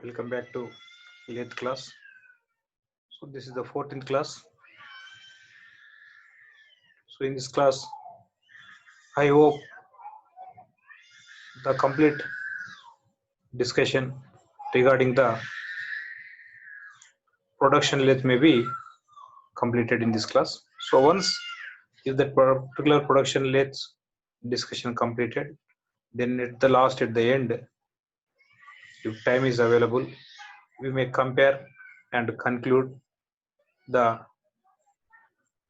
Welcome back to 11th class. So this is the 14th class. So in this class, I hope the complete discussion regarding the production lathe may be completed in this class. So once if that particular production lathe discussion completed, then at the last, at the end, if time is available, we may compare and conclude the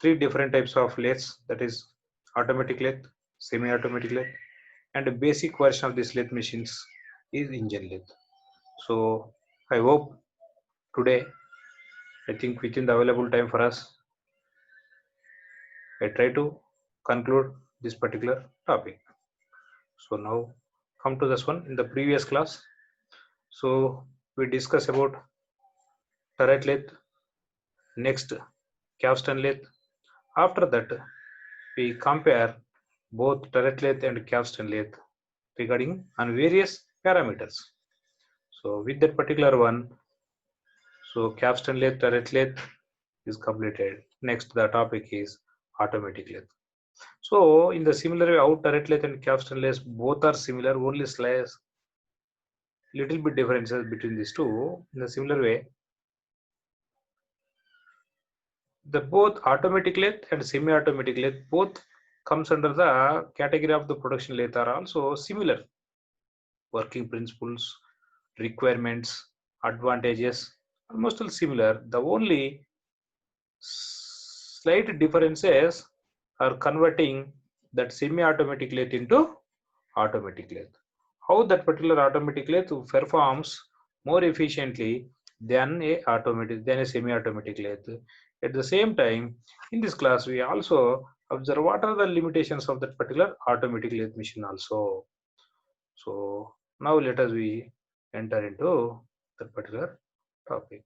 three different types of lathes, that is automatic lathe, semi-automatic lathe, and a basic version of this lathe machines is engine lathe. So I hope today, I think within the available time for us, I try to conclude this particular topic. So now come to this one. In the previous class, so we discuss about turret lathe, next capstan lathe. After that, we compare both turret lathe and capstan lathe regarding on various parameters. So with that particular one, so capstan lathe, turret lathe is completed. Next, the topic is automatic lathe. So in the similar way, how turret lathe and capstan lathe both are similar, only slight little bit differences between these two. In the similar way, the both automatic lathe and semi-automatic lathe both comes under the category of the production lathe are also similar. Working principles, requirements, advantages, almost all similar. The only slight differences are converting that semi-automatic lathe into automatic lathe. How that particular automatic lathe performs more efficiently than a semi-automatic lathe. At the same time, in this class, we also observe what are the limitations of that particular automatic lathe machine also. So now let us we enter into that particular topic.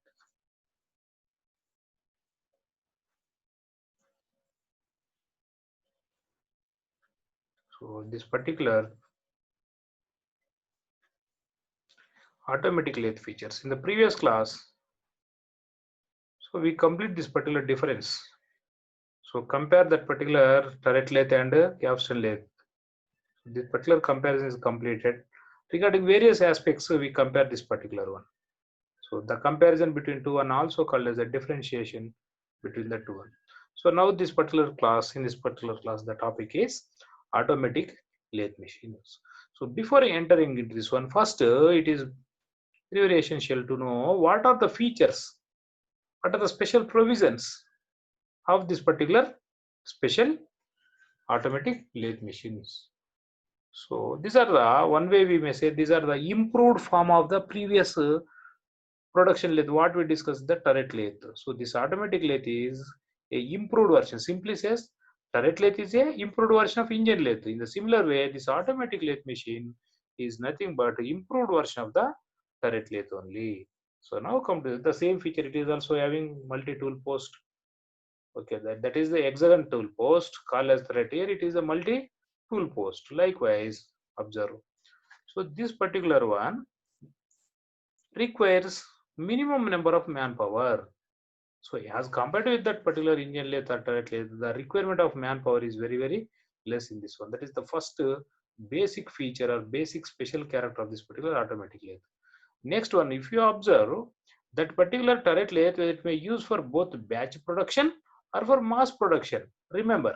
So this particular automatic lathe features in the previous class, so we complete this particular difference. So compare that particular turret lathe and capstan lathe. This particular comparison is completed. Regarding various aspects, we compare this particular one. So the comparison between two and also called as a differentiation between the two. So now this particular class, in this particular class, the topic is automatic lathe machines. So before entering into this one, first it is very essential to know what are the features, what are the special provisions of this particular special automatic lathe machines. So these are the one way we may say these are the improved form of the previous production lathe what we discussed, the turret lathe. So this automatic lathe is a improved version. Simply says turret lathe is a improved version of engine lathe. In the similar way, this automatic lathe machine is nothing but improved version of the turret lathe only. So now come to the same feature. It is also having multi-tool post. Okay, that is the hexagon tool post called as thread. Here it is a multi-tool post. Likewise, observe. So this particular one requires minimum number of manpower. So as compared with that particular engine lathe or turret lathe, the requirement of manpower is very less in this one. That is the first basic feature or basic special character of this particular automatic lathe. Next one, if you observe that particular turret lathe, it may use for both batch production or for mass production. Remember,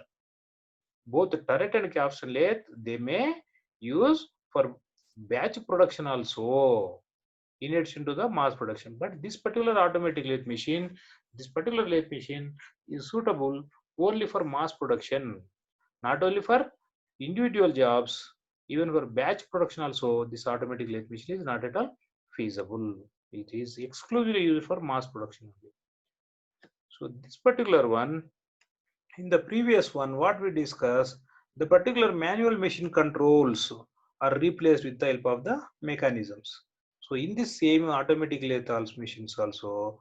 both turret and capstan lathe, they may use for batch production also in addition to the mass production. But this particular automatic lathe machine, this particular lathe machine is suitable only for mass production, not only for individual jobs, even for batch production also. This automatic lathe machine is not at all feasible. It is exclusively used for mass production only. So this particular one, in the previous one, what we discussed, the particular manual machine controls are replaced with the help of the mechanisms. So in this same automatic lathe machines also,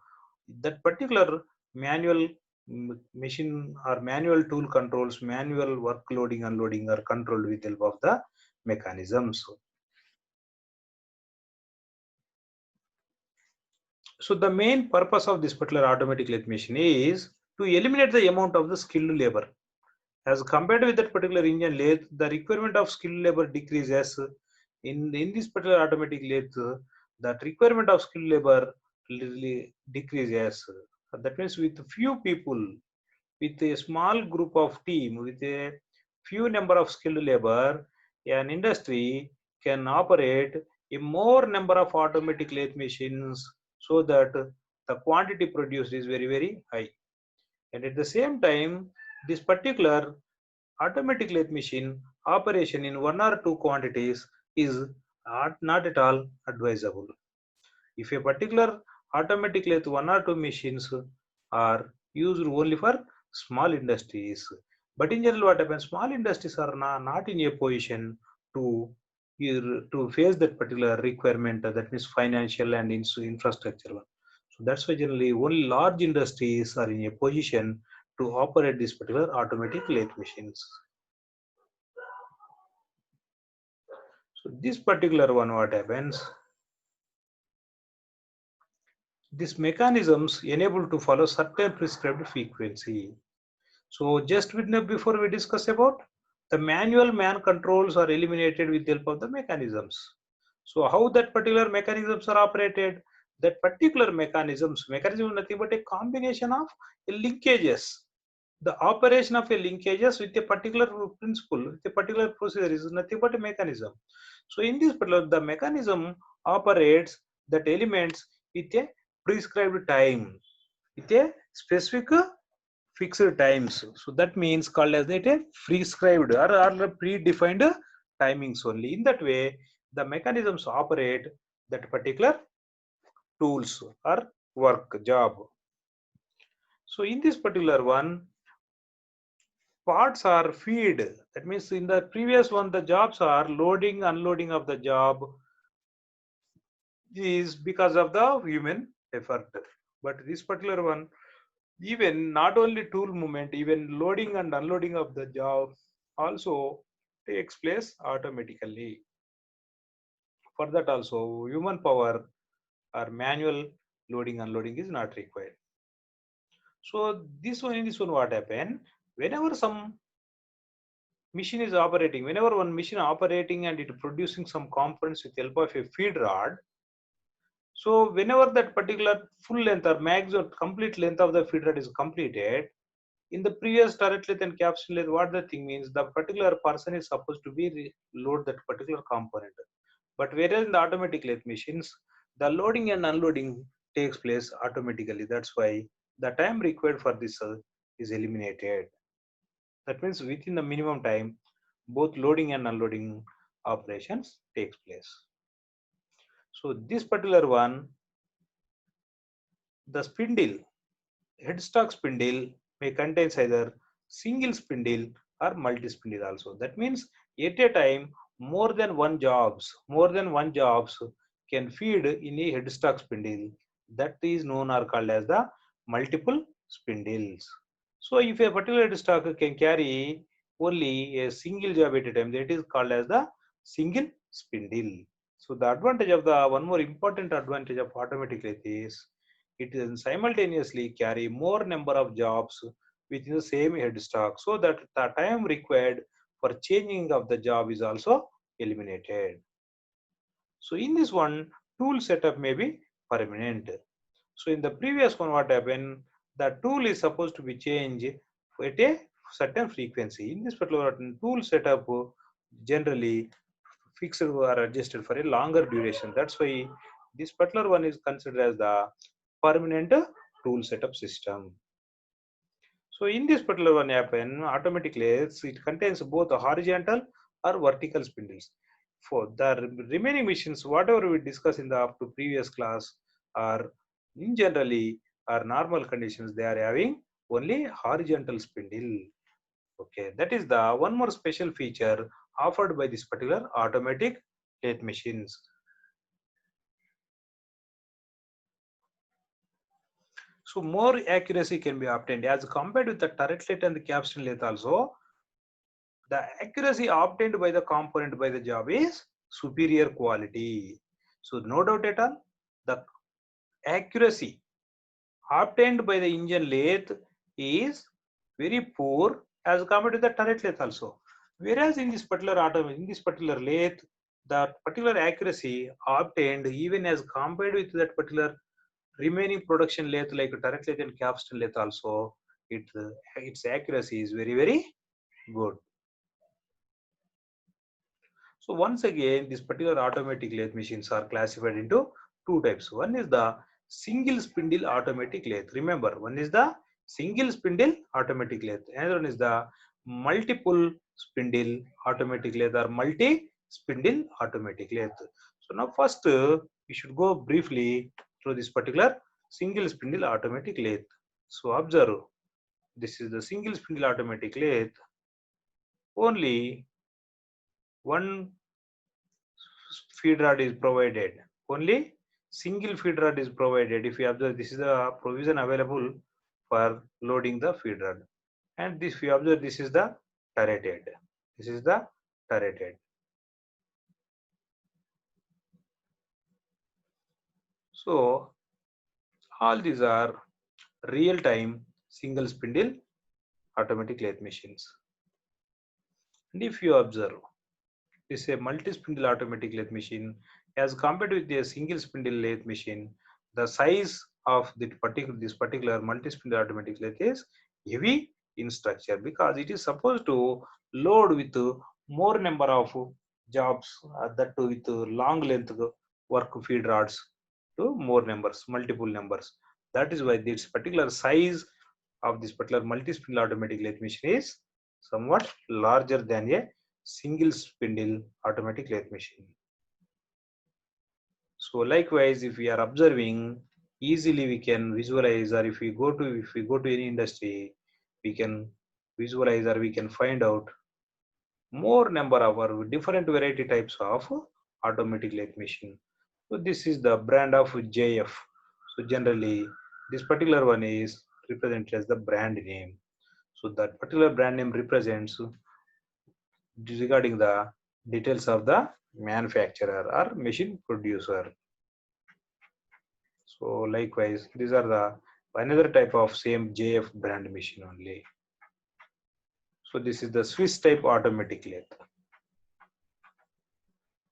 that particular manual machine or manual tool controls, manual work loading, unloading are controlled with the help of the mechanisms. So the main purpose of this particular automatic lathe machine is to eliminate the amount of the skilled labor. As compared with that particular engine lathe, the requirement of skilled labor decreases. In this particular automatic lathe, that requirement of skilled labor really decreases. That means with few people, with a small group of team, with a few number of skilled labor, an industry can operate a more number of automatic lathe machines so that the quantity produced is very, very high. And at the same time, this particular automatic lathe machine operation in one or two quantities is not at all advisable. If a particular automatic lathe one or two machines are used only for small industries, but in general what happens, small industries are not in a position to to face that particular requirement, that means financial and infrastructure one. So that's why generally only large industries are in a position to operate this particular automatic lathe machines. So this particular one, what happens? These mechanisms enable to follow certain prescribed frequency. So just before we discuss about the manual man controls are eliminated with the help of the mechanisms. So how that particular mechanisms are operated? That particular mechanism is nothing but a combination of linkages. The operation of a linkages with a particular principle, with a particular procedure is nothing but a mechanism. So in this particular, the mechanism operates that elements with a prescribed time, with a specific fixed times. So that means called as a prescribed or predefined timings only. In that way, the mechanisms operate that particular tools or work job. So in this particular one, parts are feed. That means in the previous one, the jobs are loading, unloading of the job is because of the human effort. But this particular one, even not only tool movement, even loading and unloading of the job also takes place automatically. For that also, human power or manual loading unloading is not required. So in this one, what happen? Whenever some machine is operating, whenever one machine operating and it producing some components with help of a feed rod, so whenever that particular full length or max or complete length of the feed rod is completed, in the previous turret lathe and capsule lathe, what the thing means, the particular person is supposed to be load that particular component. But whereas in the automatic lathe machines, the loading and unloading takes place automatically. That's why the time required for this is eliminated. That means within the minimum time, both loading and unloading operations takes place. So this particular one, the spindle, headstock spindle may contain either single spindle or multi-spindle also. That means at a time, more than one jobs can feed in a headstock spindle. That is known or called as the multiple spindles. So if a particular headstock can carry only a single job at a time, that is called as the single spindle. So the advantage of the one more important advantage of automatic lathe is it can simultaneously carry more number of jobs within the same headstock, so that the time required for changing of the job is also eliminated. So in this one, tool setup may be permanent. So in the previous one, what happened? The tool is supposed to be changed at a certain frequency. In this particular tool setup, generally fixed or adjusted for a longer duration. That's why this particular one is considered as the permanent tool setup system. So in this particular one happen automatically, it contains both horizontal or vertical spindles. For the remaining machines, whatever we discussed in the up to previous class, are in generally are normal conditions, they are having only horizontal spindle. Okay, that is the one more special feature offered by this particular automatic lathe machines. So more accuracy can be obtained as compared with the turret lathe and the capstan lathe also. The accuracy obtained by the component by the job is superior quality. So no doubt at all, the accuracy obtained by the engine lathe is very poor as compared to the turret lathe also. Whereas in this particular lathe, the particular accuracy obtained even as compared with that particular remaining production lathe like turret lathe and capstan lathe also, its accuracy is very good. So once again, this particular automatic lathe machines are classified into two types. One is the single spindle automatic lathe. Remember, one is the single spindle automatic lathe. Another one is the multiple spindle automatic lathe or multi spindle automatic lathe. So now first we should go briefly through this particular single spindle automatic lathe. So observe, this is the single spindle automatic lathe. Only one feed rod is provided. Only single feed rod is provided. If you observe, this is the provision available for loading the feed rod. And this, if you observe, this is the turret head. This is the turret head. So all these are real-time single spindle automatic lathe machines. And if you observe, this is a multi-spindle automatic lathe machine as compared with a single spindle lathe machine. The size of this particular multi-spindle automatic lathe is heavy in structure because it is supposed to load with more number of jobs, that too with long length work feed rods to more numbers, multiple numbers. That is why this particular size of this particular multi-spindle automatic lathe machine is somewhat larger than a single spindle automatic lathe machine. So likewise, if we are observing, easily we can visualize, or if we go to any industry, we can visualize or we can find out more number of or different variety types of automatic lathe machine. So this is the brand of JF. So generally this particular one is represented as the brand name. So that particular brand name represents regarding the details of the manufacturer or machine producer. So likewise, these are the another type of same JF brand machine only. So this is the Swiss type automatic lathe.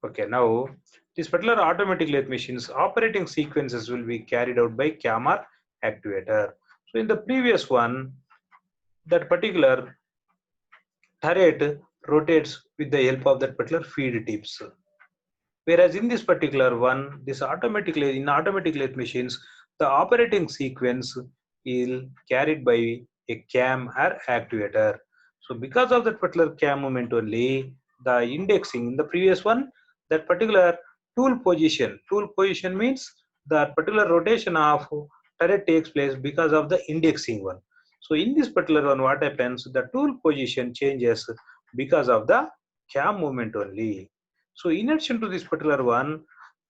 Okay, now this particular automatic lathe machines operating sequences will be carried out by cam or actuator. So in the previous one, that particular turret rotates with the help of that particular feed tips. Whereas in this particular one, this automatic lathe machines, the operating sequence is carried by a cam or actuator. So because of that particular cam movement only, the indexing in the previous one, that particular tool position means that particular rotation of turret takes place because of the indexing one. So in this particular one, what happens? The tool position changes because of the cam movement only. So in addition to this particular one,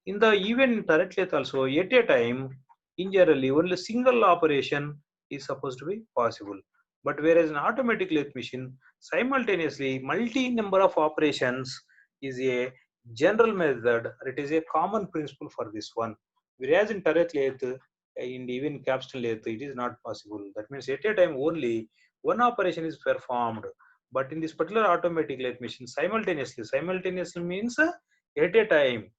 in the even turret lathe also, at a time, in generally only single operation is supposed to be possible. But whereas in automatic lathe machine, simultaneously multi number of operations is a general method, or it is a common principle for this one. Whereas in turret lathe, in even capstan lathe, it is not possible. That means at a time only one operation is performed. But in this particular automatic lathe machine, simultaneously means at a time,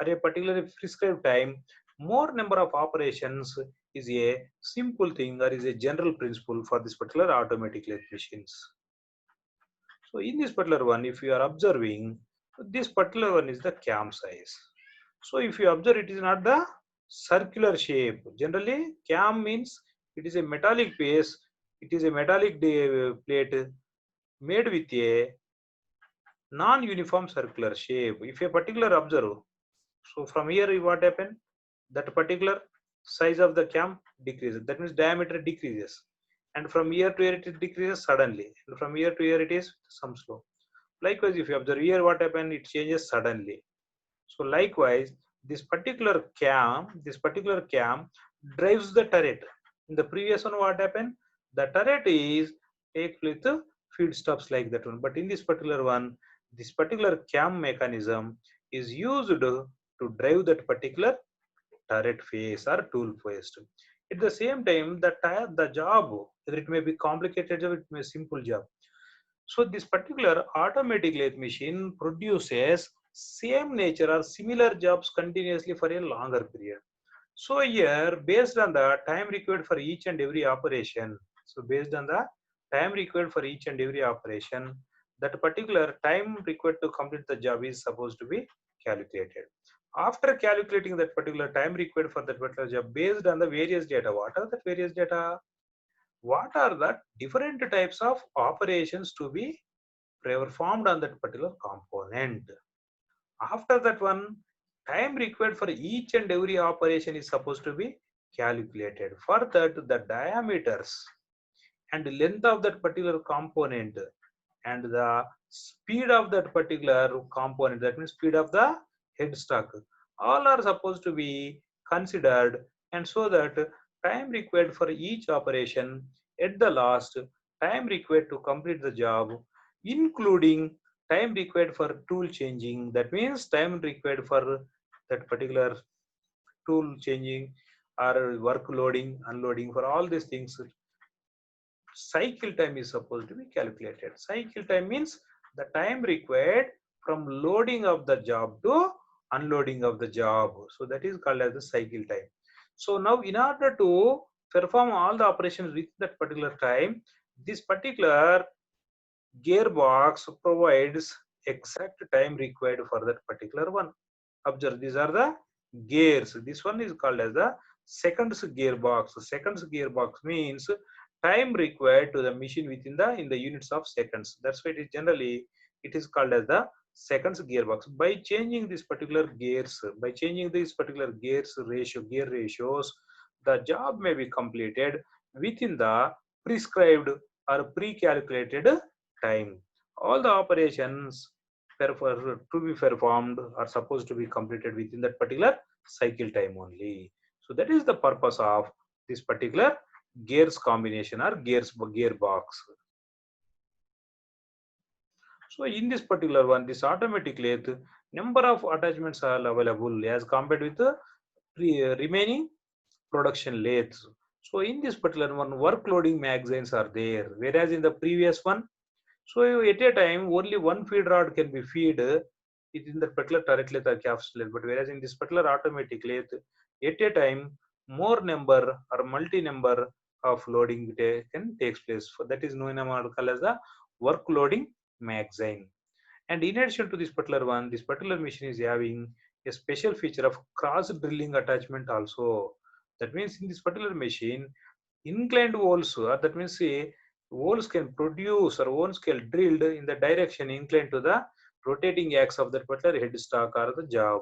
at a particular prescribed time, more number of operations is a simple thing or is a general principle for this particular automatic lathe machines. So in this particular one, if you are observing, this particular one is the cam size. So if you observe, it is not the circular shape. Generally, cam means it is a metallic base. It is a metallic plate made with a non-uniform circular shape. If a particular observe, so from here what happened? That particular size of the cam decreases. That means diameter decreases. And from here to here it decreases suddenly. And from here to here it is some slow. Likewise, if you observe here what happened, it changes suddenly. So likewise, this particular cam drives the turret. In the previous one, what happened? The turret is take with feed stops like that one. But in this particular one, this particular cam mechanism is used to drive that particular turret face or tool face. At the same time, the job, whether it may be complicated job, it may be simple job. So this particular automatic lathe machine produces same nature or similar jobs continuously for a longer period. So here, based on the time required for each and every operation, that particular time required to complete the job is supposed to be calculated. After calculating that particular time required for that particular job based on the various data, what are the various data? What are the different types of operations to be performed on that particular component? After that one, time required for each and every operation is supposed to be calculated. For that, the diameters and length of that particular component and the speed of that particular component, that means speed of the headstock, all are supposed to be considered, and so that time required for each operation at the last, time required to complete the job, including time required for tool changing, that means time required for that particular tool changing or work loading, unloading, for all these things, cycle time is supposed to be calculated. Cycle time means the time required from loading of the job to unloading of the job. So that is called as the cycle time. So now in order to perform all the operations with that particular time, this particular gearbox provides exact time required for that particular one. Observe, these are the gears. This one is called as the seconds gearbox. Seconds gearbox means time required to the machine within the in the units of seconds. That's why it is called as the seconds gearbox. By changing this particular gears, gear ratios, the job may be completed within the prescribed or pre-calculated time. All the operations to be performed are supposed to be completed within that particular cycle time only. So that is the purpose of this particular gears combination or gearbox. So in this particular one, this automatic lathe, number of attachments are available as compared with the remaining production lathes. So in this particular one, work loading magazines are there, whereas in the previous one, so at a time only one feed rod can be fed within the particular turret lathe or capsule lathe. But whereas in this particular automatic lathe, at a time more number or multi number of loading can takes place. So that is known as the work loading magazine. And in addition to this particular one, this particular machine is having a special feature of cross drilling attachment also. That means in this particular machine, inclined holes, that means holes can produce or holes can drilled in the direction inclined to the rotating axis of that particular headstock or the job.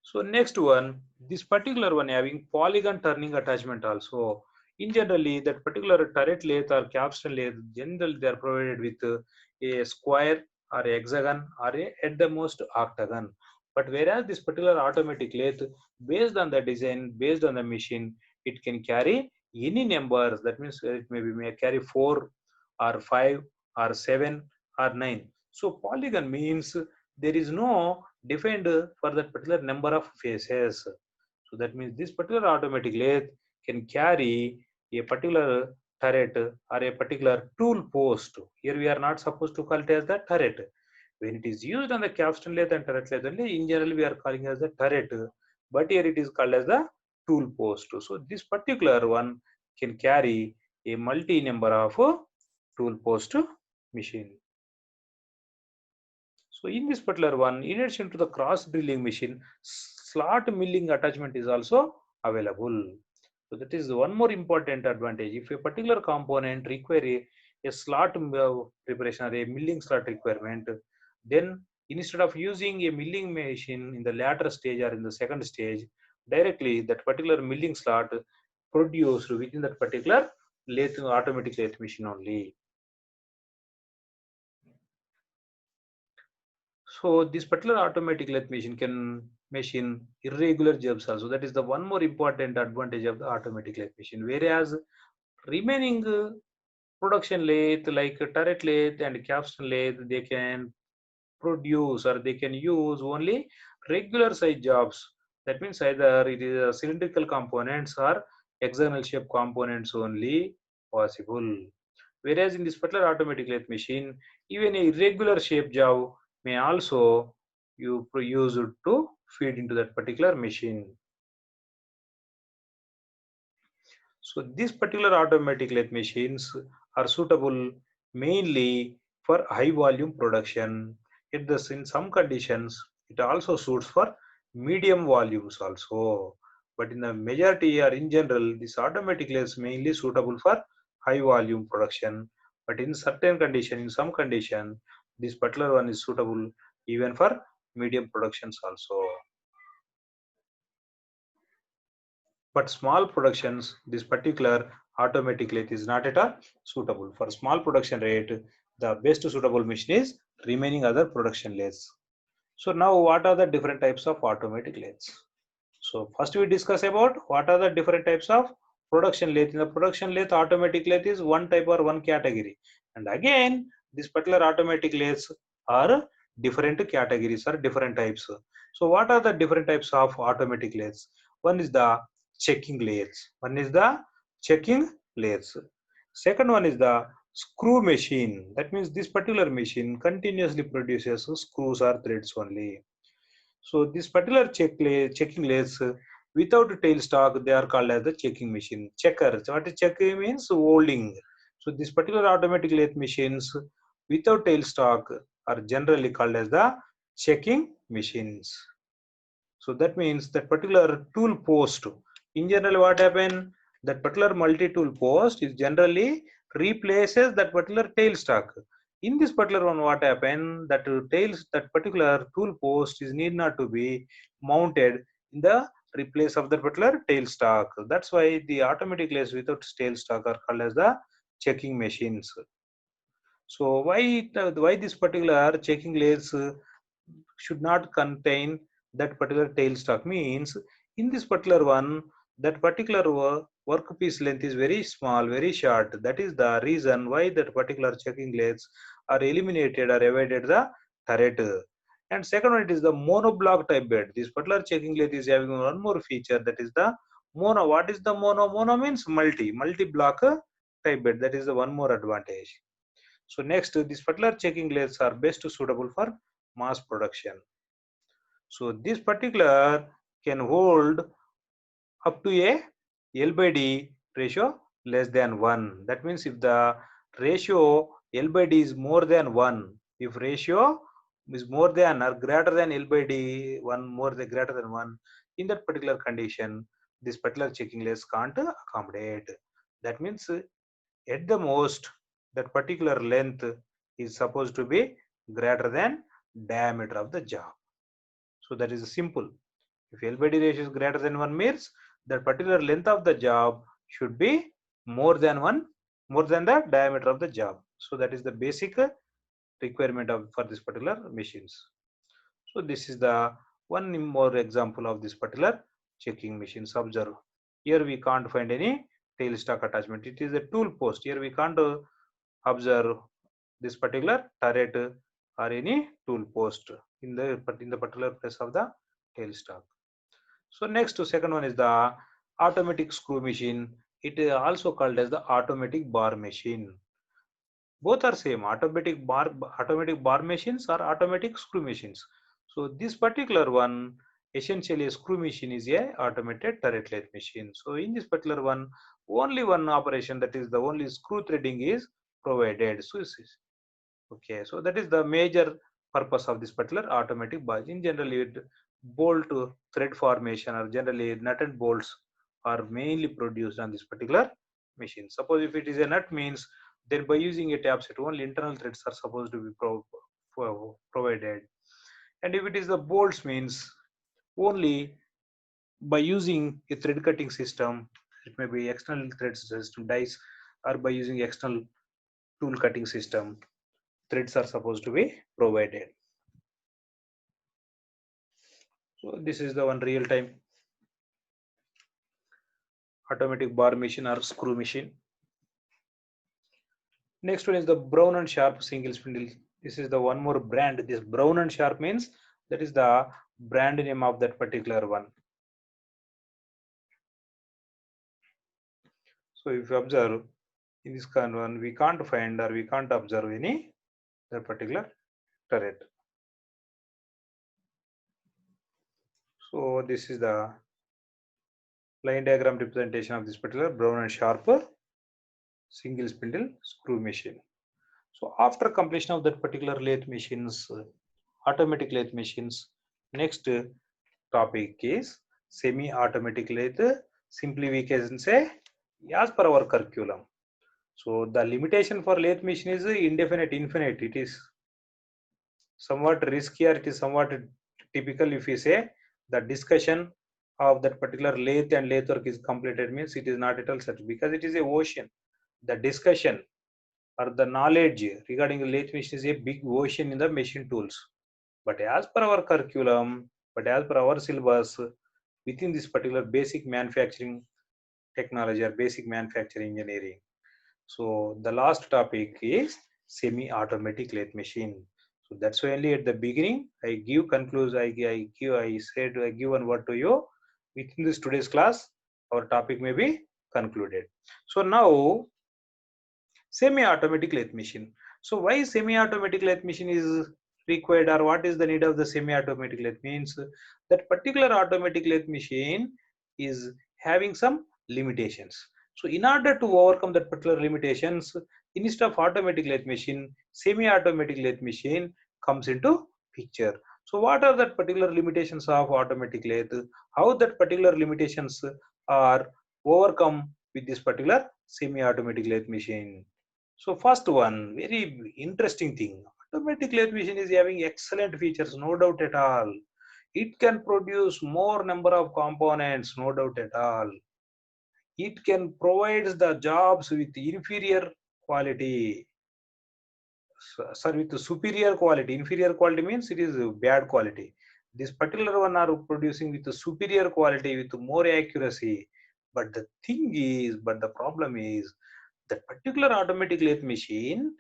So next one, this particular one having polygon turning attachment also. In generally, that particular turret lathe or capstan lathe, generally they are provided with a square or a hexagon or a at the most octagon. But whereas this particular automatic lathe, based on the design, based on the machine, it can carry any numbers. That means it may carry 4 or 5 or 7 or 9. So polygon means there is no defined for that particular number of faces. So that means this particular automatic lathe can carry a particular turret or a particular tool post. Here we are not supposed to call it as the turret. When it is used on the capstan lathe and turret lathe only, in general we are calling as the turret, but here it is called as the tool post. So this particular one can carry a multi number of tool post machine. So in this particular one, in addition to the cross drilling machine, slot milling attachment is also available. So that is one more important advantage. If a particular component require a slot preparation or a milling slot requirement, then instead of using a milling machine in the latter stage or in the second stage, directly that particular milling slot produced within that particular lathe automatic lathe machine only. So this particular automatic lathe machine can machine irregular jobs also. That is the one more important advantage of the automatic lathe machine. Whereas remaining production lathe like turret lathe and capstan lathe, they can produce or they can use only regular size jobs. That means either it is a cylindrical components or hexagonal shape components only possible. Whereas in this particular automatic lathe machine, even a irregular shape job may also you use it to feed into that particular machine. So these particular automatic lathe machines are suitable mainly for high volume production. In some conditions, it also suits for medium volumes also. But in the majority or in general, this automatic lathe is mainly suitable for high volume production. But in certain condition, in some condition, this particular one is suitable even for medium productions also. But small productions, this particular automatic lathe is not at all suitable. For small production rate, the best suitable machine is remaining other production lathes. So now what are the different types of automatic lathes? So first we discuss about what are the different types of production lathe. In the production lathe, automatic lathe is one type or one category. And again, this particular automatic lathes are different categories or different types. So what are the different types of automatic lathes? One is the checking lathes. One is the checking lathes. Second one is the screw machine. That means this particular machine continuously produces screws or threads only. So this particular checking lathes without tailstock, they are called as the checking machine. Checker. So what is checking means? Holding. So this particular automatic lathe machines without tailstock are generally called as the checking machines. So that means that particular tool post. In general, what happen? That particular multi-tool post is generally replaces that particular tailstock. In this particular one, what happen? That particular tool post is need not to be mounted in the replace of that particular tailstock. That's why the automatic lathes without tailstock are called as the checking machines. So why this particular checking lathes should not contain that particular tailstock means in this particular one that particular workpiece length is very small, very short. That is the reason why that particular checking lathes are eliminated or avoided the turret. And second one, it is the monoblock type bed. This particular checking lathe is having one more feature, that is the mono. What is the mono? Mono means multi block type bed. That is the one more advantage. So next, these particular checking lathes are best suitable for mass production. So this particular can hold up to a L by D ratio less than 1. That means if the ratio L by D is more than 1, if ratio is more than or greater than L by D, 1 more than greater than 1, in that particular condition, this particular checking lathe can't accommodate. That means at the most, that particular length is supposed to be greater than diameter of the job. So that is simple. If L by D ratio is greater than 1 means that particular length of the job should be more than the diameter of the job. So that is the basic requirement for this particular machines. So this is the one more example of this particular checking machines. Observe. Here we can't find any tailstock attachment. It is a tool post. Here we can't observe this particular turret or any tool post in the particular place of the tailstock. So next to second one is the automatic screw machine. It is also called as the automatic bar machine. Both are same, automatic bar machines or automatic screw machines. So this particular one, essentially a screw machine is a automated turret lathe machine. So in this particular one, only one operation, that is the only screw threading is provided. So okay, so that is the major purpose of this particular automatic bar. In generally, bolt thread formation or generally nut and bolts are mainly produced on this particular machine. Suppose if it is a nut means, then by using a tap set, only internal threads are supposed to be provided. And if it is the bolts means, only by using a thread cutting system, it may be external thread system dies, or by using external tool cutting system, threads are supposed to be provided. So this is the one real time automatic bar machine or screw machine. Next one is the Brown and Sharp single spindle This is the one more brand. This Brown and Sharp means that is the brand name of that particular one. So if you observe in this kind of one, we can't find or we can't observe any that particular turret. So this is the line diagram representation of this particular Brown and Sharp single spindle screw machine. So after completion of that particular lathe machines, automatic lathe machines, next topic is semi-automatic lathe. Simply we can say as per our curriculum. So the limitation for lathe machine is indefinite, infinite. It is somewhat riskier. It is somewhat typical if we say the discussion of that particular lathe and lathe work is completed means it is not at all such, because it is a ocean. The discussion or the knowledge regarding the lathe machine is a big ocean in the machine tools. But as per our curriculum, but as per our syllabus, within this particular basic manufacturing technology or basic manufacturing engineering. So the last topic is semi-automatic lathe machine. So that's why only at the beginning I give conclusion. I give one word to you. Within this today's class, our topic may be concluded. So now semi-automatic lathe machine. So why semi-automatic lathe machine is required, or what is the need of the semi-automatic lathe? Means that particular automatic lathe machine is having some limitations. So in order to overcome that particular limitations, instead of automatic lathe machine, semi-automatic lathe machine comes into picture. So what are that particular limitations of automatic lathe? How that particular limitations are overcome with this particular semi-automatic lathe machine? So first one, very interesting thing. Automatic lathe machine is having excellent features, no doubt at all. It can produce more number of components, no doubt at all. It can provide the jobs with inferior quality. Sir, with superior quality. Inferior quality means it is bad quality. This particular one are producing with superior quality, with more accuracy. But the thing is, but the problem is, that particular automatic lathe machine,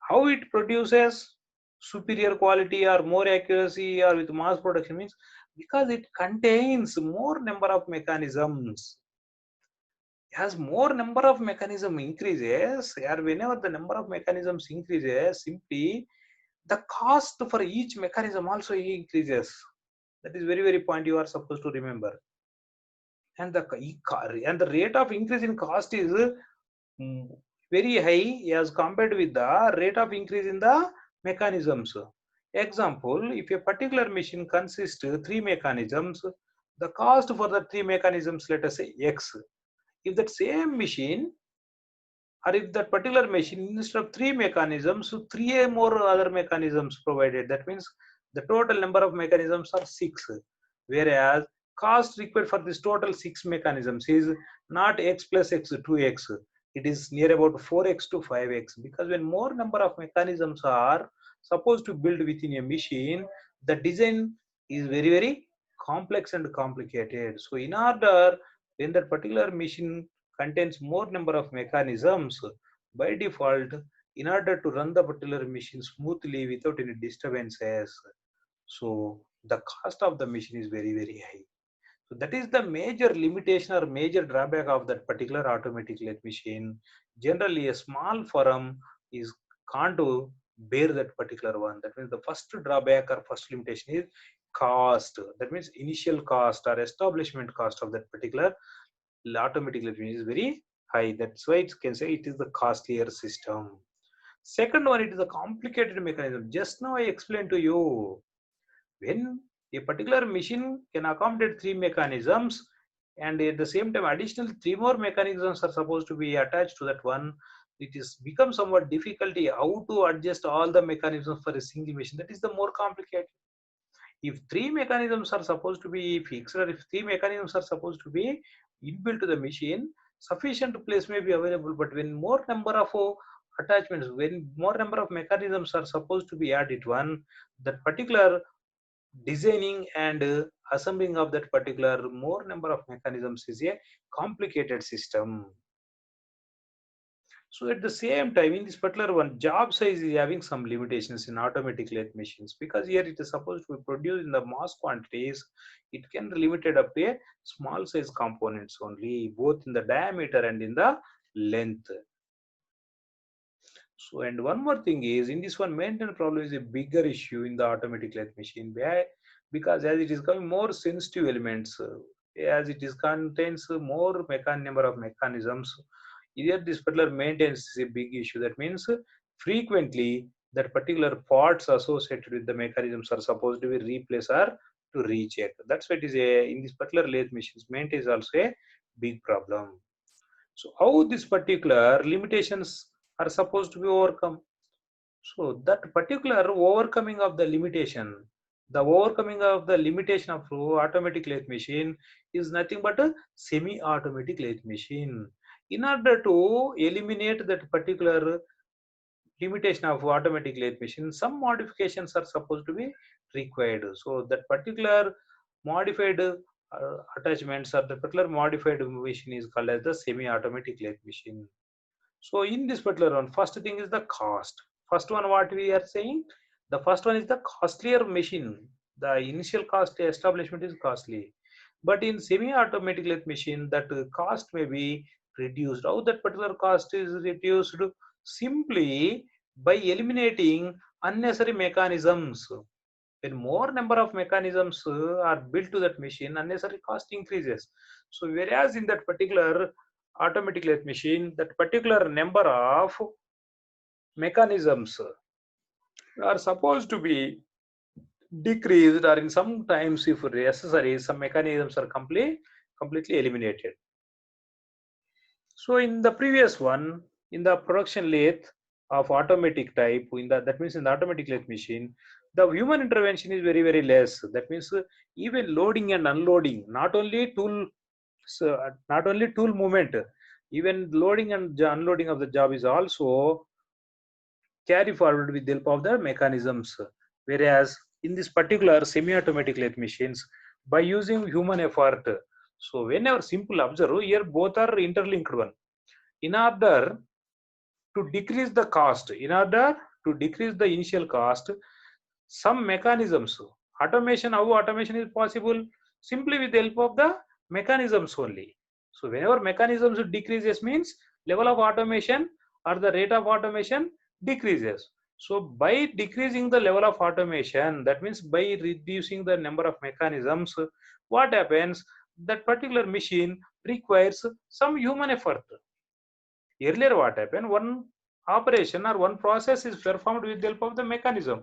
how it produces superior quality or more accuracy or with mass production means because it contains more number of mechanisms. As more number of mechanism increases, or whenever the number of mechanisms increases, simply the cost for each mechanism also increases. That is very point you are supposed to remember. And the rate of increase in cost is very high as compared with the rate of increase in the mechanisms. Example, if a particular machine consists three mechanisms, the cost for the three mechanisms, let us say X. If that same machine, or if that particular machine instead of three mechanisms, so three more other mechanisms provided, that means the total number of mechanisms are 6, whereas cost required for this total 6 mechanisms is not x plus x 2x, it is near about 4x to 5x, because when more number of mechanisms are supposed to build within a machine, the design is very complex and complicated. So in order, when that particular machine contains more number of mechanisms, by default, in order to run the particular machine smoothly without any disturbances, so the cost of the machine is very high. So that is the major limitation or major drawback of that particular automatic lathe machine. Generally, a small firm is can't to bear that particular one. That means the first drawback or first limitation is cost. That means initial cost or establishment cost of that particular automatic lathe machine is very high. That's why it can say it is the costlier system. Second one, it is a complicated mechanism. Just now I explained to you, when a particular machine can accommodate three mechanisms and at the same time additional three more mechanisms are supposed to be attached to that one, it is become somewhat difficulty how to adjust all the mechanisms for a single machine. That is the more complicated. If three mechanisms are supposed to be fixed, or if three mechanisms are supposed to be inbuilt to the machine, sufficient place may be available. But when more number of attachments, when more number of mechanisms are supposed to be added one, that particular designing and assembling of that particular more number of mechanisms is a complicated system. So at the same time, in this particular one, job size is having some limitations in automatic lathe machines, because here it is supposed to be produced in the mass quantities. It can be limited up to a small size components only, both in the diameter and in the length. So, and one more thing is, in this one, maintenance problem is a bigger issue in the automatic lathe machine. Why? Because as it is coming more sensitive elements, as it is contains more number of mechanisms, here this particular maintenance is a big issue. That means frequently that particular parts associated with the mechanisms are supposed to be replaced or to recheck. That's why it is a, in this particular lathe machines, maintenance is also a big problem. So how these particular limitations are supposed to be overcome? So that particular overcoming of the overcoming of the limitation of automatic lathe machine is nothing but a semi-automatic lathe machine. In order to eliminate that particular limitation of automatic lathe machine, some modifications are supposed to be required. So that particular modified attachments or the particular modified machine is called as the semi-automatic lathe machine. So in this particular one, first thing is the cost. First one, what we are saying, the first one is the costlier machine. The initial cost establishment is costly, but in semi-automatic lathe machine, that cost may be reduced. How that particular cost is reduced? Simply by eliminating unnecessary mechanisms. When more number of mechanisms are built to that machine, unnecessary cost increases. So whereas in that particular automatic lathe machine, that particular number of mechanisms are supposed to be decreased, or in some times if necessary, some mechanisms are completely eliminated. So in the previous one, in the production lathe of automatic type, in the, that means in the automatic lathe machine, the human intervention is very less. That means even loading and unloading, not only tool movement, even loading and unloading of the job is also carry forward with the help of the mechanisms. Whereas in this particular semi-automatic lathe machines, by using human effort. So whenever simple observe, here both are interlinked one. In order to decrease the cost, in order to decrease the initial cost, some mechanisms, automation, how automation is possible? Simply with the help of the mechanisms only. So whenever mechanisms decreases means level of automation or the rate of automation decreases. So by decreasing the level of automation, that means by reducing the number of mechanisms, what happens? That particular machine requires some human effort. Earlier what happened, one operation or one process is performed with the help of the mechanism,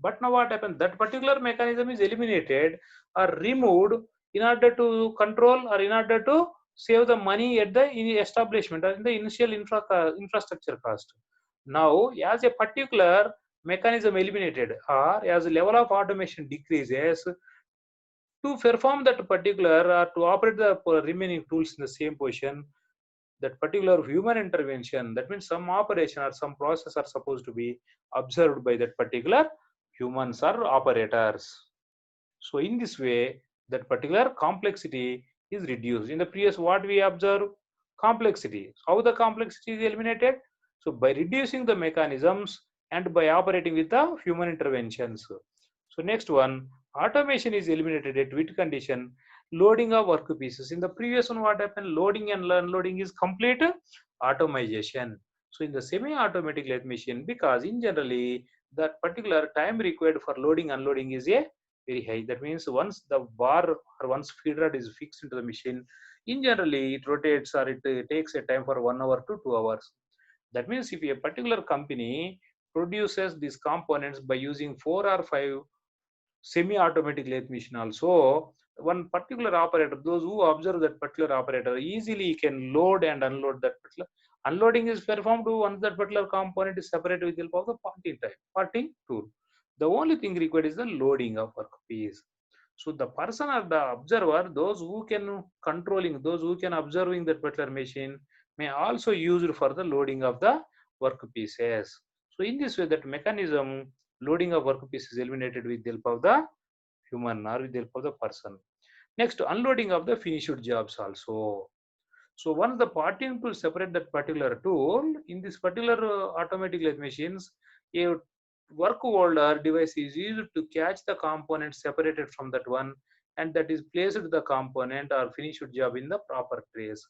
but now what happened, that particular mechanism is eliminated or removed in order to control or in order to save the money at the establishment or in the initial infrastructure cost. Now as a particular mechanism eliminated or as the level of automation decreases, to perform that particular or to operate the remaining tools in the same position, that particular human intervention, that means some operation or some process are supposed to be observed by that particular humans or operators. So in this way, that particular complexity is reduced. In the previous, what we observe, complexity. How the complexity is eliminated? So by reducing the mechanisms and by operating with the human interventions. So next one, automation is eliminated at which condition? Loading of work pieces. In the previous one, what happened? Loading and unloading is complete automation. So in the semi-automatic lathe machine, because in generally that particular time required for loading unloading is a very high. That means once the bar or once feed rod is fixed into the machine, in generally it rotates or it takes a time for 1 hour to 2 hours. That means if a particular company produces these components by using 4 or 5 semi-automatic lathe machine also, one particular operator, those who observe that particular operator easily can load and unload that particular. Unloading is performed once that particular component is separated with the help of the parting tool. The only thing required is the loading of workpiece. So the person or the observer, those who can controlling, those who can observing that particular machine may also use it for the loading of the workpieces. So in this way, that mechanism loading of workpiece is eliminated with the help of the human or with the help of the person. Next, unloading of the finished jobs also. So once the parting tool separate that particular tool, in this particular automatic lathe machines, a work holder device is used to catch the component separated from that one, and that is placed the component or finished job in the proper place.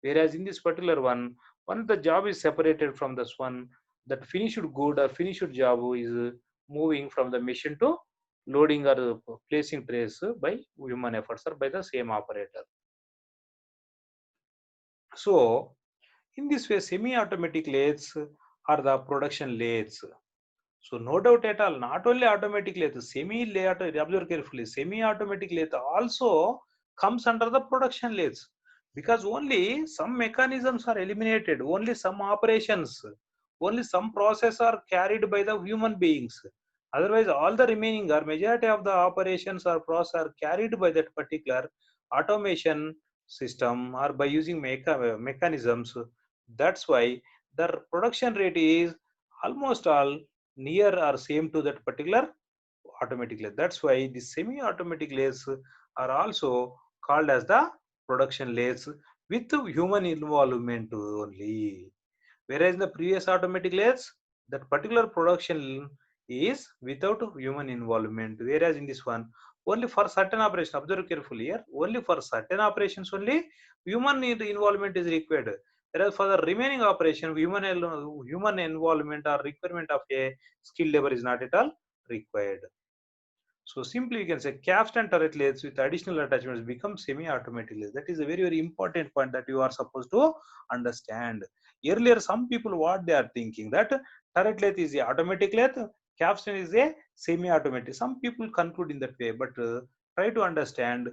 Whereas in this particular one, once the job is separated from this one, that finished good or finished job is moving from the machine to loading or placing trace by human efforts or by the same operator. So in this way, semi-automatic lathes are the production lathes. So no doubt at all, not only automatic lathe, semi-lathe, observe carefully, semi-automatic lathe also comes under the production lathes, because only some mechanisms are eliminated, only some operations, only some process are carried by the human beings. Otherwise, all the remaining or majority of the operations or process are carried by that particular automation system or by using mechanisms. That's why the production rate is almost all near or same to that particular automatic lathe. That's why the semi-automatic lathes are also called as the production lathes with human involvement only. Whereas in the previous automatic lathes, that particular production is without human involvement. Whereas in this one, only for certain operations, observe carefully here, only for certain operations only human involvement is required. Whereas for the remaining operation, human involvement or requirement of a skilled labor is not at all required. So simply you can say capstan turret lathes with additional attachments become semi-automatic lathes. That is a very, very important point that you are supposed to understand. Earlier, some people what they are thinking that turret lathe is a automatic lathe, capstan is a semi-automatic. Some people conclude in that way, but try to understand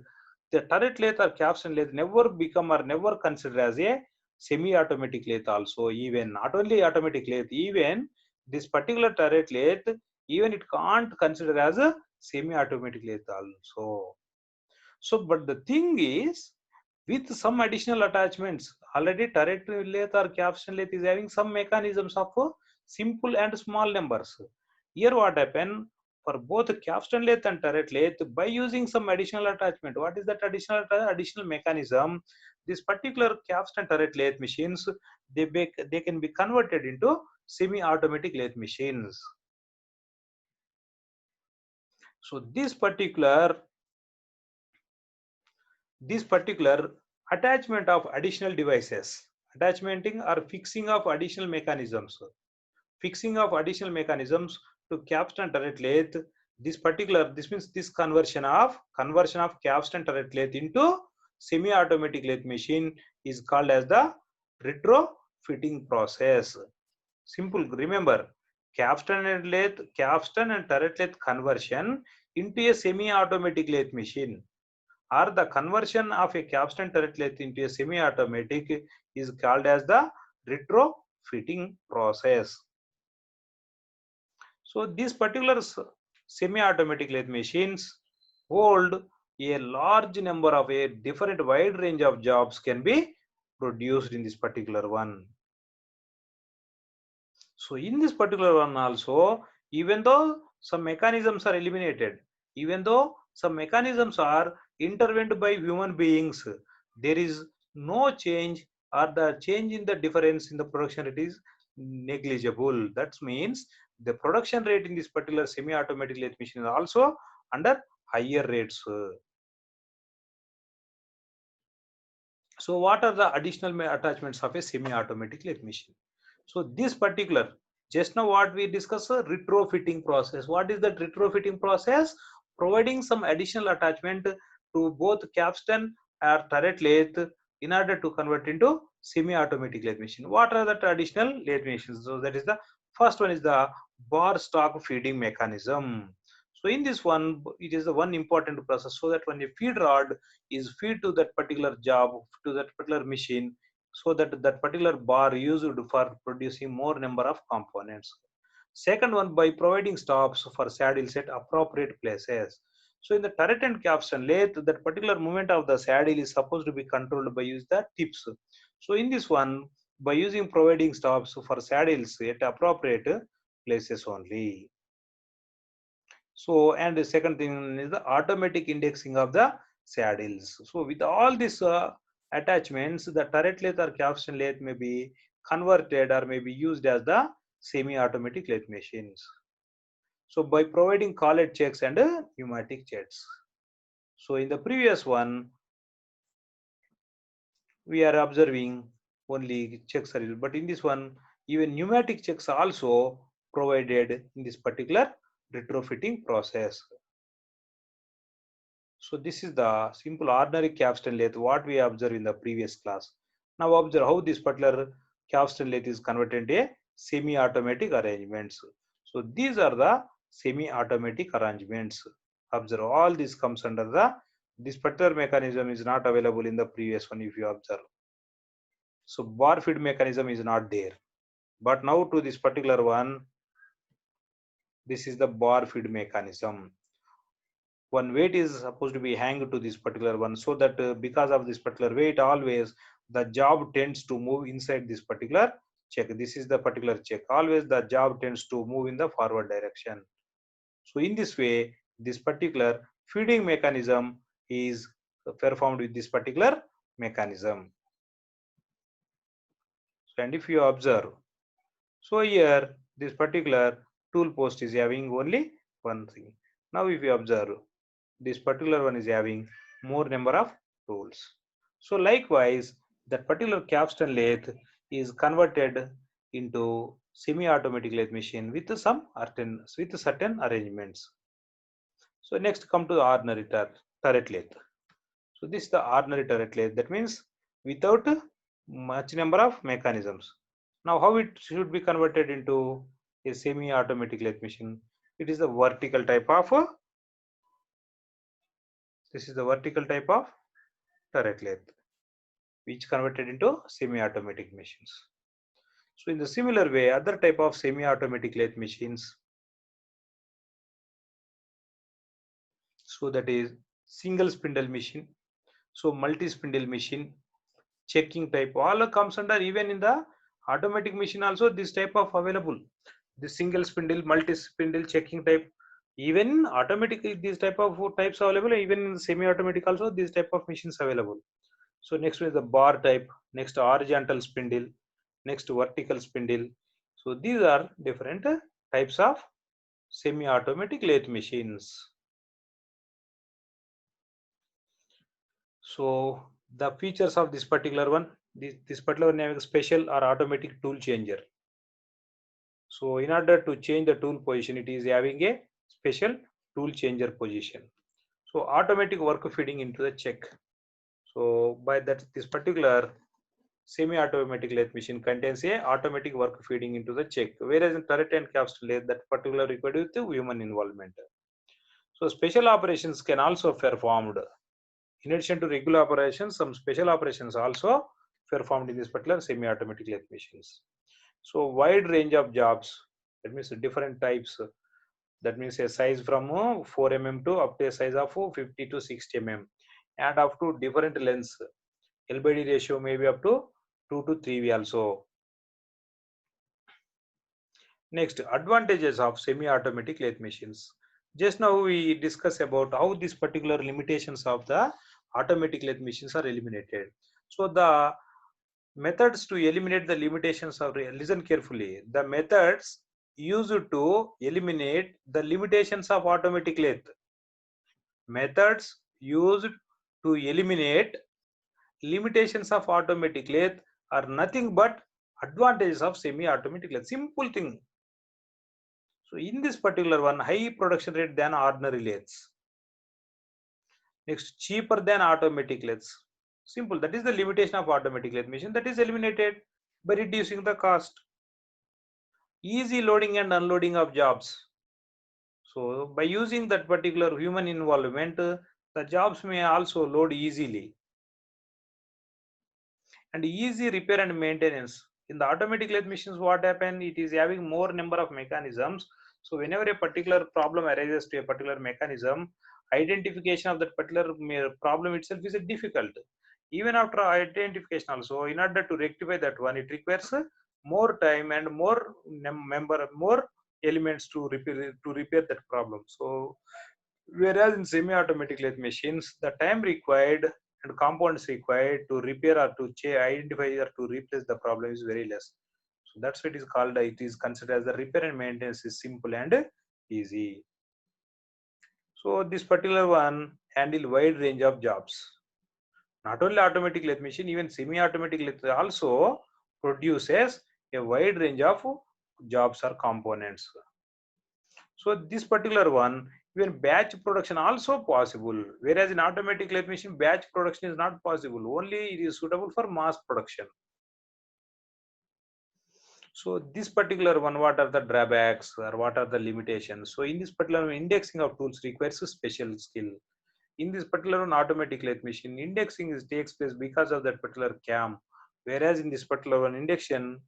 the turret lathe or capstan lathe never become or never considered as a semi-automatic lathe also. Even not only automatic lathe, even this particular turret lathe, even it can't consider as a semi-automatic lathe also. So, but the thing is, with some additional attachments, already turret lathe or capstan lathe is having some mechanisms of simple and small numbers. Here what happen for both capstan lathe and turret lathe, by using some additional attachment. What is that additional mechanism? This particular capstan turret lathe machines, they can be converted into semi-automatic lathe machines. So this particular attachment of additional devices, attachmenting or fixing of additional mechanisms, to capstan turret lathe, this means this conversion of capstan turret lathe into semi-automatic lathe machine is called as the retrofitting process. Simple, remember, capstan and turret lathe conversion into a semi-automatic lathe machine, or the conversion of a capstan turret lathe into a semi-automatic is called as the retrofitting process. So these particular semi-automatic lathe machines hold a large number of a different wide range of jobs can be produced in this particular one. So in this particular one also, even though some mechanisms are eliminated, even though some mechanisms are intervened by human beings, there is no change, or the change in the difference in the production rate is negligible. That means the production rate in this particular semi-automatic lathe machine is also under higher rates. So what are the additional attachments of a semi-automatic lathe machine? So this particular, just now what we discussed, a retrofitting process. What is that retrofitting process? Providing some additional attachment to both capstan or turret lathe in order to convert into semi-automatic lathe machine. What are the traditional lathe machines? So that is the first one is the bar stock feeding mechanism. So in this one, it is the one important process, so that when a feed rod is feed to that particular job, to that particular machine, so that that particular bar used for producing more number of components. Second one, by providing stops for saddles at appropriate places. So in the turret and capstan lathe, that particular movement of the saddle is supposed to be controlled by use the tips. So in this one, by using providing stops for saddles at appropriate places only. So, and the second thing is the automatic indexing of the saddles. So with all this attachments, the turret lathe or capstan lathe may be converted or may be used as the semi-automatic lathe machines. So by providing collet checks and pneumatic checks. So in the previous one, we are observing only checks are used, but in this one, even pneumatic checks are also provided in this particular retrofitting process. So this is the simple ordinary capstan lathe what we observed in the previous class. Now observe how this particular capstan lathe is converted into a semi-automatic arrangements. So these are the semi-automatic arrangements. Observe all this comes under the, this particular mechanism is not available in the previous one if you observe. So bar feed mechanism is not there. But now to this particular one, this is the bar feed mechanism. One weight is supposed to be hanged to this particular one, so that because of this particular weight, always the job tends to move inside this particular check. This is the particular check. Always the job tends to move in the forward direction. So in this way, this particular feeding mechanism is performed with this particular mechanism. And if you observe, so here this particular tool post is having only one thing. Now if you observe, this particular one is having more number of tools. So likewise, that particular capstan lathe is converted into semi-automatic lathe machine with some certain arrangements. So next come to the ordinary turret lathe. So this is the ordinary turret lathe. That means without much number of mechanisms. Now how it should be converted into a semi-automatic lathe machine? It is the vertical type of this is the vertical type of turret lathe, which converted into semi-automatic machines. So in the similar way, other type of semi-automatic lathe machines, so that is single spindle machine, so multi-spindle machine, checking type, all comes under, even in the automatic machine also this type of available. The single spindle, multi-spindle, checking type, even automatic this type of types available, even in semi-automatic also this type of machines available. So next is the bar type, next horizontal spindle, next vertical spindle. So these are different types of semi-automatic lathe machines. So the features of this particular one, this particular one having special or automatic tool changer. So in order to change the tool position, it is having a special tool changer position. So automatic work feeding into the check. So by that, this particular semi-automatic lathe machine contains a automatic work feeding into the check, whereas in turret and capstan lathe that particular required with human involvement. So special operations can also performed. In addition to regular operations, some special operations also performed in this particular semi-automatic lathe machines. So wide range of jobs, that means different types. That means a size from 4 mm to up to a size of 50 to 60 mm, and up to different lengths. L by D ratio may be up to 2 to 3 also. Next, advantages of semi-automatic lathe machines. Just now we discuss about how these particular limitations of the automatic lathe machines are eliminated. So the methods to eliminate the limitations are, listen carefully, the methods used to eliminate the limitations of automatic lathe. Methods used to eliminate limitations of automatic lathe are nothing but advantages of semi-automatic lathe. Simple thing. So in this particular one, high production rate than ordinary lathes. Next, cheaper than automatic lathes. Simple. That is the limitation of automatic lathe machine. That is eliminated by reducing the cost. Easy loading and unloading of jobs. So by using that particular human involvement, the jobs may also load easily. And easy repair and maintenance. In the automatic lathe machines, what happen? It is having more number of mechanisms. So whenever a particular problem arises to a particular mechanism, identification of that particular problem itself is difficult. Even after identification also, in order to rectify that one, it requires more time and more more elements to repair that problem. So whereas in semi-automatic lathe machines, the time required and components required to repair or to identify or to replace the problem is very less. So that's what it is called. It is considered as the repair and maintenance is simple and easy. So this particular one handle wide range of jobs. Not only automatic lathe machine, even semi-automatic lathe also produces a wide range of jobs or components. So this particular one, even batch production also possible, whereas in automatic lathe machine, batch production is not possible. Only it is suitable for mass production. So this particular one, what are the drawbacks or what are the limitations? So in this particular one, indexing of tools requires a special skill. In this particular one, automatic lathe machine, indexing takes place because of that particular cam, whereas in this particular one, indexing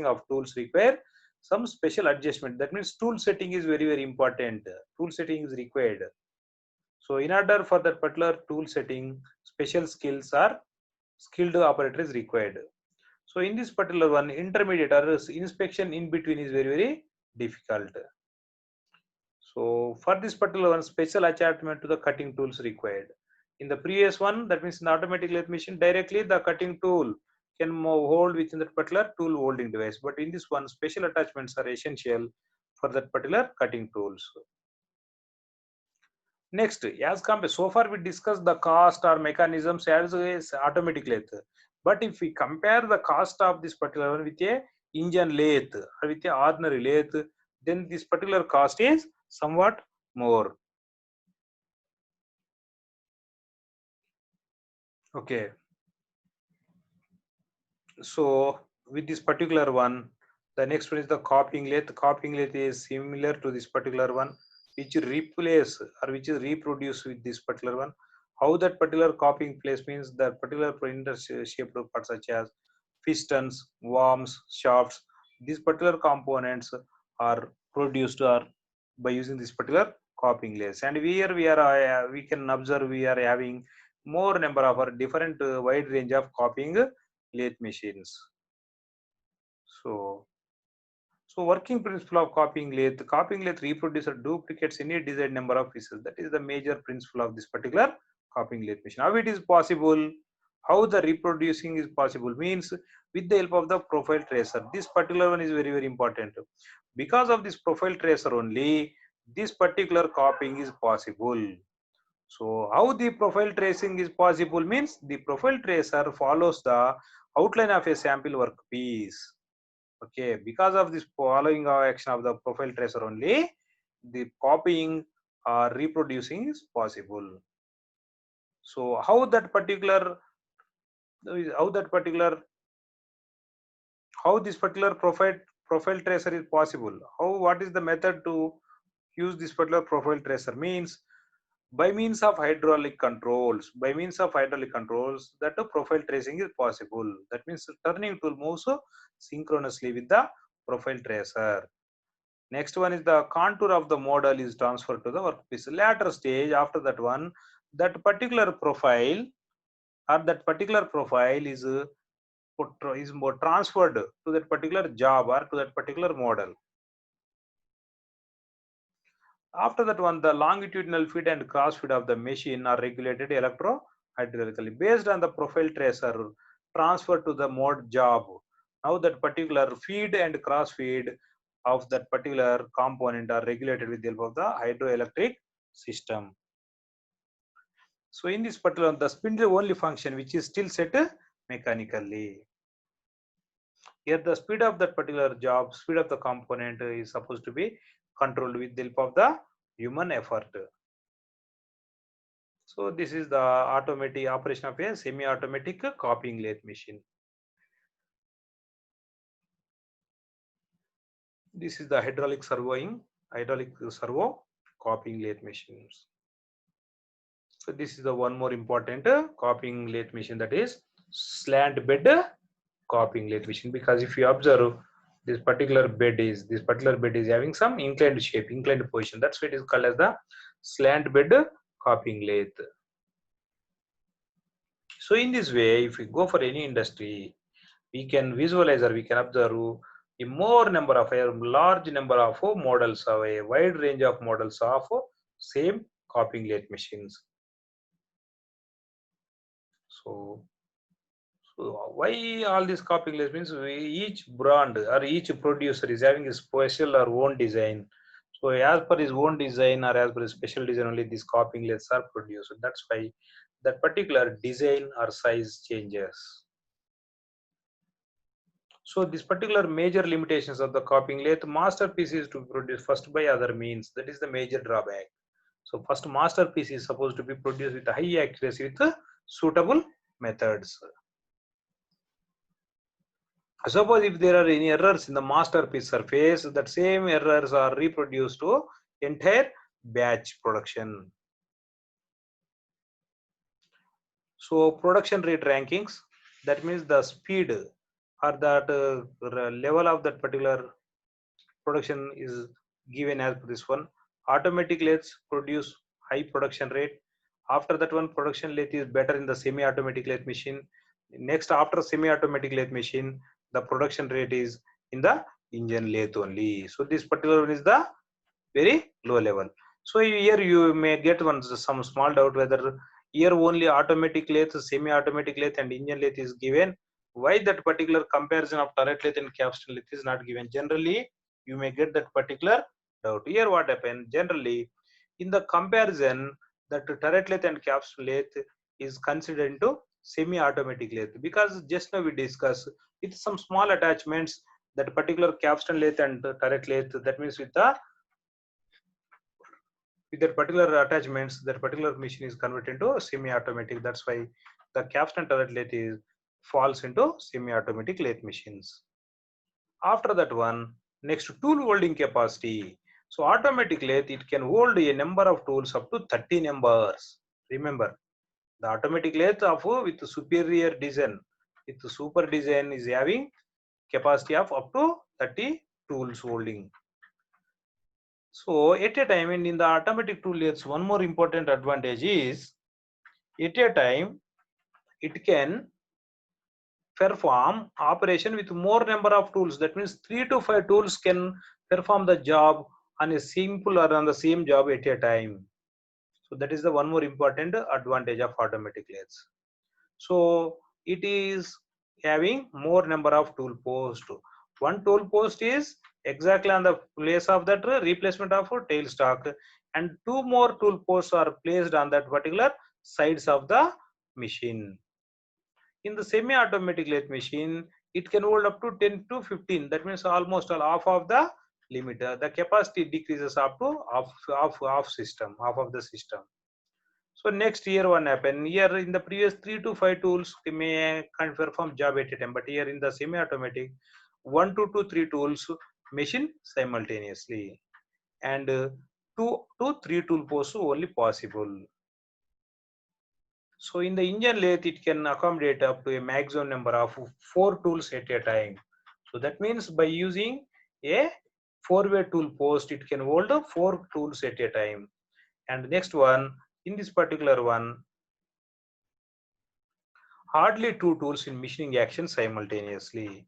of tools require some special adjustment. That means tool setting is very important. Tool setting is required. So in order for that particular tool setting, special skills or skilled operator is required. So in this particular one, intermediate or inspection in between is very difficult. So for this particular one, special attachment to the cutting tools required. In the previous one, that means in automatic lathe machine, directly the cutting tool can hold within that particular tool holding device. But in this one, special attachments are essential for that particular cutting tools. Next, as compared, so far we discussed the cost or mechanisms as is automatic lathe. But if we compare the cost of this particular one with a engine lathe or with a ordinary lathe, then this particular cost is somewhat more. Okay. So with this particular one, the next one is the copying lathe. Copying lathe is similar to this particular one, which replace or which is reproduced with this particular one. How that particular copying place means that particular printer shaped parts such as pistons, worms, shafts. These particular components are produced or by using this particular copying lathe. And here we can observe we are having more number of different wide range of copying lathe machines. So working principle of copying lathe reproduces or duplicates any desired number of pieces. That is the major principle of this particular copying lathe machine. How it is possible? How the reproducing is possible means with the help of the profile tracer. This particular one is very important. Because of this profile tracer only, this particular copying is possible. So how the profile tracing is possible means the profile tracer follows the outline of a sample workpiece. Okay, because of this following action of the profile tracer only, the copying or reproducing is possible. So how this particular profile tracer is possible? What is the method to use this particular profile tracer means? By means of hydraulic controls, that the profile tracing is possible. That means turning tool moves synchronously with the profile tracer. Next one is the contour of the model is transferred to the workpiece. Later stage, after that one, that particular profile is more transferred to that particular job or to that particular model. After that one, the longitudinal feed and cross feed of the machine are regulated electro-hydraulically based on the profile tracer transferred to the mode job. Now that particular feed and cross feed of that particular component are regulated with the help of the hydroelectric system. So in this particular, the spindle only function which is still set mechanically. Here the speed of that particular job, speed of the component is supposed to be controlled with the help of the human effort. So this is the automatic operation of a semi-automatic copying lathe machine. This is the hydraulic servo copying lathe machines. So this is the one more important copying lathe machine, that is slant bed copying lathe machine, because if you observe this particular bed is having some inclined shape, inclined position. That's why it is called as the slant bed copying lathe. So in this way, if we go for any industry, we can visualize or we can observe a large number of models of a wide range of models of same copying lathe machines. So why all this copying less means each brand or each producer is having a special or own design. So as per his own design or as per his special design only these copying less are produced. That's why that particular design or size changes. So this particular major limitations of the copying lathe masterpiece is to produce first by other means. That is the major drawback. So first masterpiece is supposed to be produced with high accuracy with suitable methods. Suppose if there are any errors in the masterpiece surface, that same errors are reproduced to entire batch production. So production rate rankings, that means the speed or that level of that particular production is given as this one. Automatic lathes produce high production rate. After that one, production lathe is better in the semi-automatic lathe machine. Next, after semi-automatic lathe machine, the production rate is in the engine lathe only. So this particular one is the very low level. So here you may get some small doubt whether here only automatic lathe, semi-automatic lathe and engine lathe is given. Why that particular comparison of turret lathe and capstan lathe is not given? Generally, you may get that particular doubt. Here what happened? Generally, in the comparison, that turret lathe and capstan lathe is considered into semi-automatic lathe because just now we discussed with some small attachments that particular capstan lathe and turret lathe, that means with that particular attachments, that particular machine is converted into semi-automatic. That's why the capstan turret lathe is falls into semi-automatic lathe machines. After that one, next tool holding capacity. So automatic lathe, it can hold a number of tools up to 30 numbers. Remember, the automatic lathe of with superior design, with super design is having capacity of up to 30 tools holding. So at a time, and in the automatic tool lathes, one more important advantage is at a time it can perform operation with more number of tools. That means 3 to 5 tools can perform the job on a simple or on the same job at a time. So that is the one more important advantage of automatic lathes. So it is having more number of tool posts. One tool post is exactly on the place of that replacement of tail stock, and two more tool posts are placed on that particular sides of the machine. In the semi-automatic lathe machine, it can hold up to 10 to 15. That means almost half of the limit. The capacity decreases up to half of the system. So next year one happen. Here in the previous 3 to 5 tools they may can perform job at a time, but here in the semi-automatic 1 to 3 tools machine simultaneously, and 2 to 3 tool posts only possible. So in the engine lathe, it can accommodate up to a maximum number of 4 tools at a time. So that means by using a 4-way tool post, it can hold 4 tools at a time. And next one, in this particular one, hardly 2 tools in machining action simultaneously.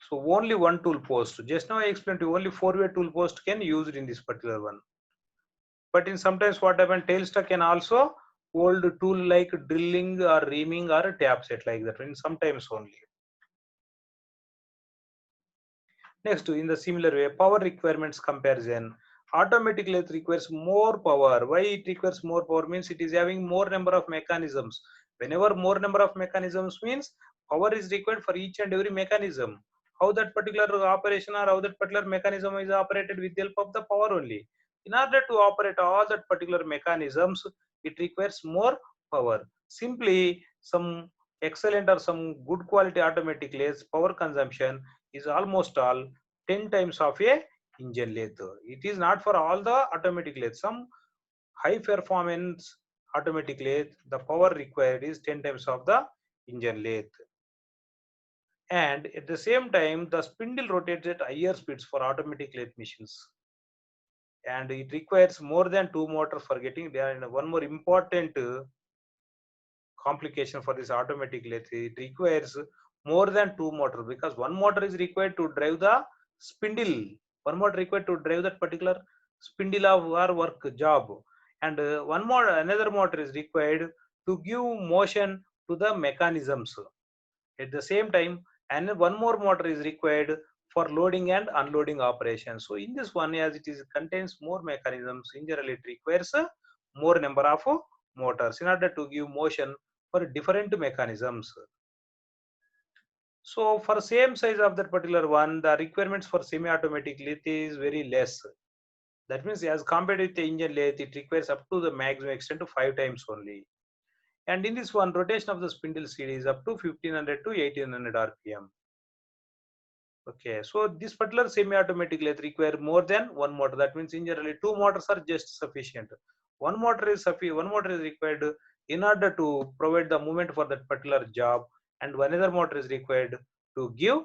So only one tool post. Just now I explained to you, only 4-way tool post can used in this particular one. But in sometimes what happens, tail stock can also hold tool like drilling or reaming or tap set like that in sometimes only. Next, in the similar way, power requirements comparison. Automatic lathe requires more power. Why it requires more power means it is having more number of mechanisms. Whenever more number of mechanisms means power is required for each and every mechanism. How that particular operation or how that particular mechanism is operated with the help of the power only. In order to operate all that particular mechanisms, it requires more power. Simply some excellent or some good quality automatic lathes power consumption is almost all 10 times of a engine lathe. It is not for all the automatic lathe. Some high performance automatic lathe, the power required is 10 times of the engine lathe. And at the same time, the spindle rotates at higher speeds for automatic lathe machines. And it requires more than 2 motors for getting there. And one more important complication for this automatic lathe, it requires more than 2 motors because one motor is required to drive the spindle, one motor required to drive that particular spindle of our work job, and another motor is required to give motion to the mechanisms. At the same time, and one more motor is required for loading and unloading operations. So in this one, as it is contains more mechanisms, in general it requires more number of motors in order to give motion for different mechanisms. So for same size of that particular one, the requirements for semi-automatic lathe is very less. That means as compared with the engine lathe, it requires up to the maximum extent to 5 times only. And in this one, rotation of the spindle speed is up to 1500 to 1800 RPM. Okay, so this particular semi-automatic lathe require more than one motor. That means in generally two motors are just sufficient. One motor is required in order to provide the movement for that particular job, and one other motor is required to give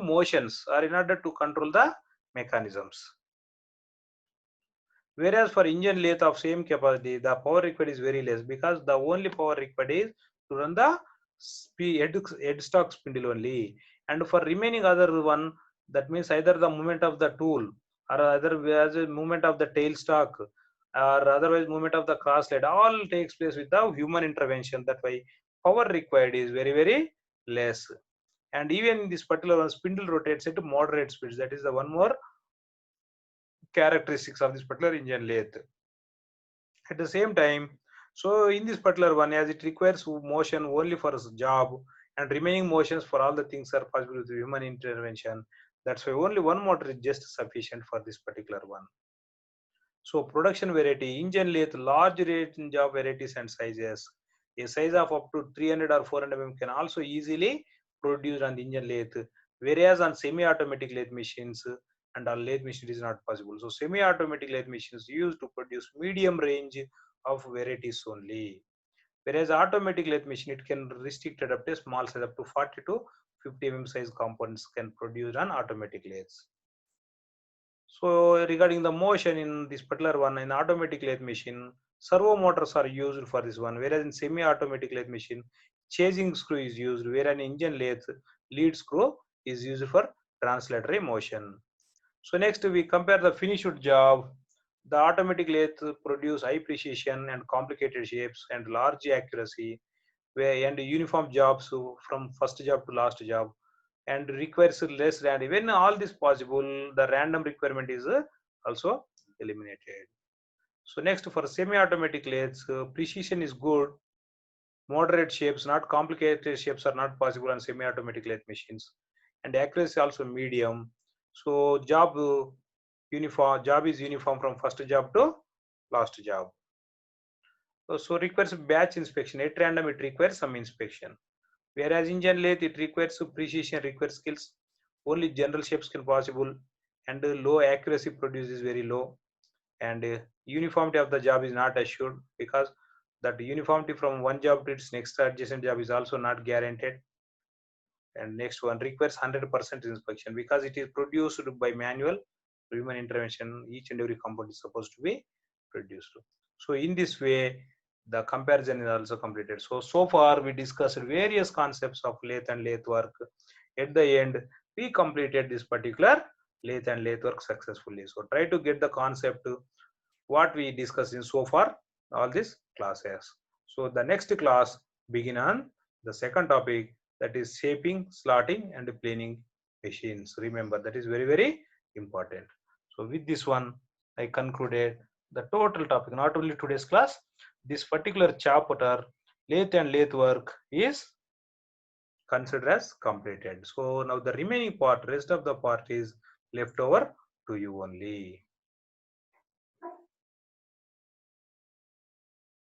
motions or in order to control the mechanisms. Whereas for engine lathe of same capacity, the power required is very less, because the only power required is to run the headstock spindle only. And for remaining other one, that means either the movement of the tool or otherwise movement of the tailstock or otherwise movement of the cross lead, all takes place without human intervention. That way power required is very less. And even this particular one, spindle rotates at moderate speeds. That is the one more characteristics of this particular engine lathe. At the same time, so in this particular one, as it requires motion only for a job, and remaining motions for all the things are possible with human intervention, that's why only one motor is just sufficient for this particular one. So production variety, engine lathe, large range of varieties and sizes. A size of up to 300 or 400 mm can also easily produce on the engine lathe, whereas on semi-automatic lathe machines and on lathe machine is not possible. So semi-automatic lathe machines used to produce medium range of varieties only, whereas automatic lathe machine, it can restricted up to small size up to 40 to 50 mm size components can produce on automatic lathes. So regarding the motion in this particular one, in automatic lathe machine, servo motors are used for this one, whereas in semi-automatic lathe machine, chasing screw is used, whereas in engine lathe, lead screw is used for translatory motion. So next we compare the finished job. The automatic lathe produce high precision and complicated shapes and large accuracy, and uniform jobs from first job to last job, and requires less random. When all this possible, the random requirement is also eliminated. So next for semi-automatic lathes, precision is good. Moderate shapes, not complicated shapes, are not possible on semi-automatic lathe machines, and accuracy also medium. So job is uniform from first job to last job. So requires batch inspection. At random, it requires some inspection. Whereas engine lathe, it requires precision, requires skills. Only general shapes can possible, and low accuracy produces very low, and uniformity of the job is not assured, because that uniformity from one job to its next adjacent job is also not guaranteed. And next one requires 100% inspection, because it is produced by manual human intervention. Each and every component is supposed to be produced. So in this way, the comparison is also completed. So far we discussed various concepts of lathe and lathe work. At the end, we completed this particular lathe and lathe work successfully. So try to get the concept what we discussed in so far all these classes. So the next class begin on the second topic, that is shaping, slotting and planing machines. Remember, that is very important. So with this one, I concluded the total topic, not only today's class, this particular chapter, lathe and lathe work, is considered as completed. So now the remaining part, rest of the part is left over to you only.